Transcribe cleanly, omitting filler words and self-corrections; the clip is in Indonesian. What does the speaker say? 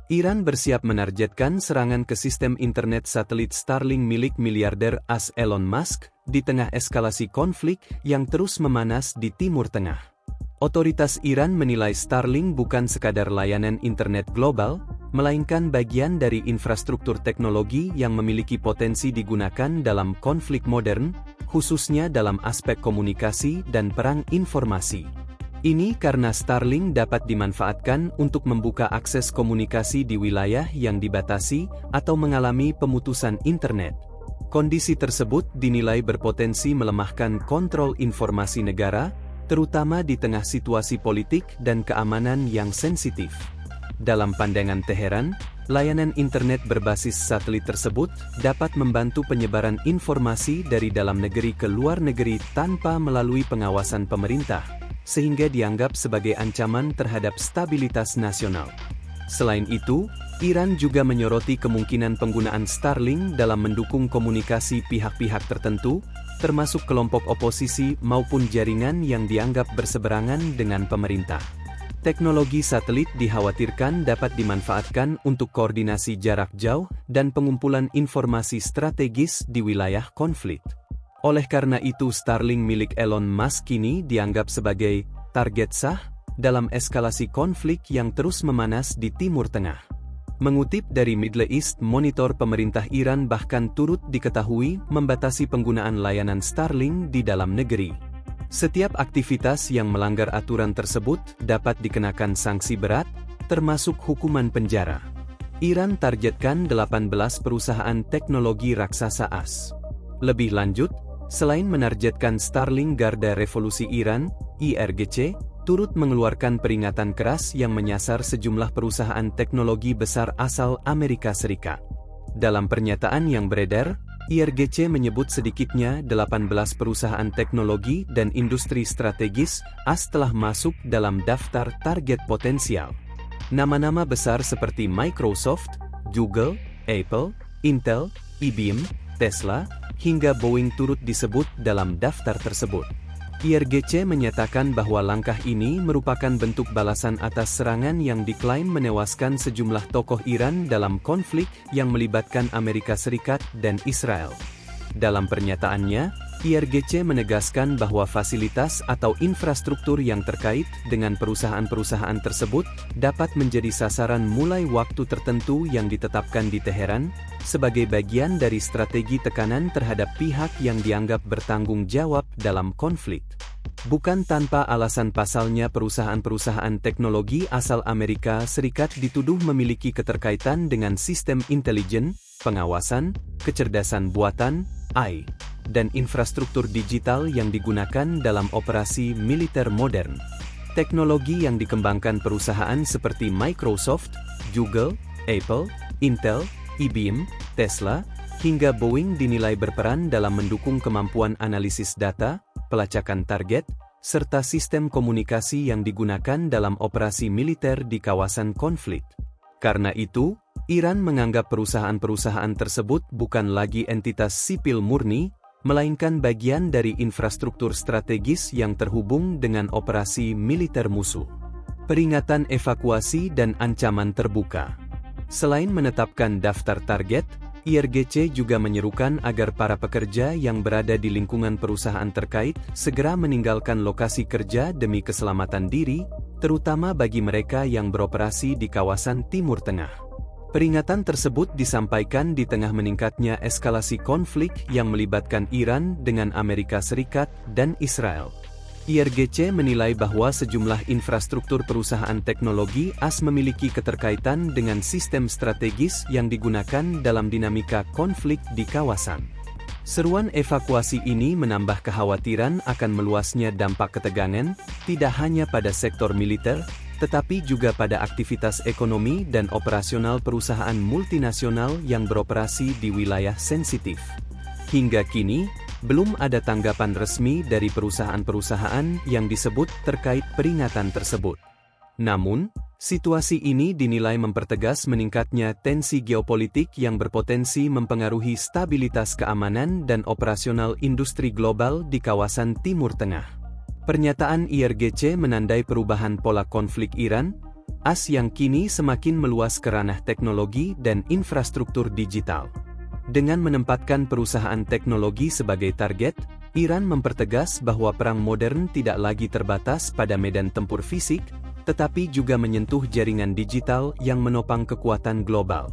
Iran bersiap menargetkan serangan ke sistem internet satelit Starlink milik miliarder AS Elon Musk di tengah eskalasi konflik yang terus memanas di Timur Tengah. Otoritas Iran menilai Starlink bukan sekadar layanan internet global, melainkan bagian dari infrastruktur teknologi yang memiliki potensi digunakan dalam konflik modern, khususnya dalam aspek komunikasi dan perang informasi. Ini karena Starlink dapat dimanfaatkan untuk membuka akses komunikasi di wilayah yang dibatasi atau mengalami pemutusan internet. Kondisi tersebut dinilai berpotensi melemahkan kontrol informasi negara, terutama di tengah situasi politik dan keamanan yang sensitif. Dalam pandangan Teheran, layanan internet berbasis satelit tersebut dapat membantu penyebaran informasi dari dalam negeri ke luar negeri tanpa melalui pengawasan pemerintah, sehingga dianggap sebagai ancaman terhadap stabilitas nasional. Selain itu, Iran juga menyoroti kemungkinan penggunaan Starlink dalam mendukung komunikasi pihak-pihak tertentu, termasuk kelompok oposisi maupun jaringan yang dianggap berseberangan dengan pemerintah. Teknologi satelit dikhawatirkan dapat dimanfaatkan untuk koordinasi jarak jauh dan pengumpulan informasi strategis di wilayah konflik. Oleh karena itu Starlink milik Elon Musk kini dianggap sebagai target sah dalam eskalasi konflik yang terus memanas di Timur Tengah. Mengutip dari Middle East Monitor, pemerintah Iran bahkan turut diketahui membatasi penggunaan layanan Starlink di dalam negeri. Setiap aktivitas yang melanggar aturan tersebut dapat dikenakan sanksi berat, termasuk hukuman penjara. Iran targetkan 18 perusahaan teknologi raksasa AS. Lebih lanjut, selain menargetkan Starlink, Garda Revolusi Iran, IRGC, turut mengeluarkan peringatan keras yang menyasar sejumlah perusahaan teknologi besar asal Amerika Serikat. Dalam pernyataan yang beredar, IRGC menyebut sedikitnya 18 perusahaan teknologi dan industri strategis AS telah masuk dalam daftar target potensial. Nama-nama besar seperti Microsoft, Google, Apple, Intel, IBM, Tesla, hingga Boeing turut disebut dalam daftar tersebut. IRGC menyatakan bahwa langkah ini merupakan bentuk balasan atas serangan yang diklaim menewaskan sejumlah tokoh Iran dalam konflik yang melibatkan Amerika Serikat dan Israel. Dalam pernyataannya, IRGC menegaskan bahwa fasilitas atau infrastruktur yang terkait dengan perusahaan-perusahaan tersebut dapat menjadi sasaran mulai waktu tertentu yang ditetapkan di Teheran, sebagai bagian dari strategi tekanan terhadap pihak yang dianggap bertanggung jawab dalam konflik. Bukan tanpa alasan, pasalnya perusahaan-perusahaan teknologi asal Amerika Serikat dituduh memiliki keterkaitan dengan sistem intelijen, pengawasan, kecerdasan buatan, AI, dan infrastruktur digital yang digunakan dalam operasi militer modern. Teknologi yang dikembangkan perusahaan seperti Microsoft, Google, Apple, Intel, IBM, Tesla, hingga Boeing dinilai berperan dalam mendukung kemampuan analisis data, pelacakan target, serta sistem komunikasi yang digunakan dalam operasi militer di kawasan konflik. Karena itu, Iran menganggap perusahaan-perusahaan tersebut bukan lagi entitas sipil murni, melainkan bagian dari infrastruktur strategis yang terhubung dengan operasi militer musuh. Peringatan evakuasi dan ancaman terbuka. Selain menetapkan daftar target, IRGC juga menyerukan agar para pekerja yang berada di lingkungan perusahaan terkait segera meninggalkan lokasi kerja demi keselamatan diri, terutama bagi mereka yang beroperasi di kawasan Timur Tengah. Peringatan tersebut disampaikan di tengah meningkatnya eskalasi konflik yang melibatkan Iran dengan Amerika Serikat dan Israel. IRGC menilai bahwa sejumlah infrastruktur perusahaan teknologi AS memiliki keterkaitan dengan sistem strategis yang digunakan dalam dinamika konflik di kawasan. Seruan evakuasi ini menambah kekhawatiran akan meluasnya dampak ketegangan, tidak hanya pada sektor militer, tetapi juga pada aktivitas ekonomi dan operasional perusahaan multinasional yang beroperasi di wilayah sensitif. Hingga kini, belum ada tanggapan resmi dari perusahaan-perusahaan yang disebut terkait peringatan tersebut. Namun, situasi ini dinilai mempertegas meningkatnya tensi geopolitik yang berpotensi mempengaruhi stabilitas keamanan dan operasional industri global di kawasan Timur Tengah. Pernyataan IRGC menandai perubahan pola konflik Iran, AS yang kini semakin meluas ke ranah teknologi dan infrastruktur digital. Dengan menempatkan perusahaan teknologi sebagai target, Iran mempertegas bahwa perang modern tidak lagi terbatas pada medan tempur fisik, tetapi juga menyentuh jaringan digital yang menopang kekuatan global.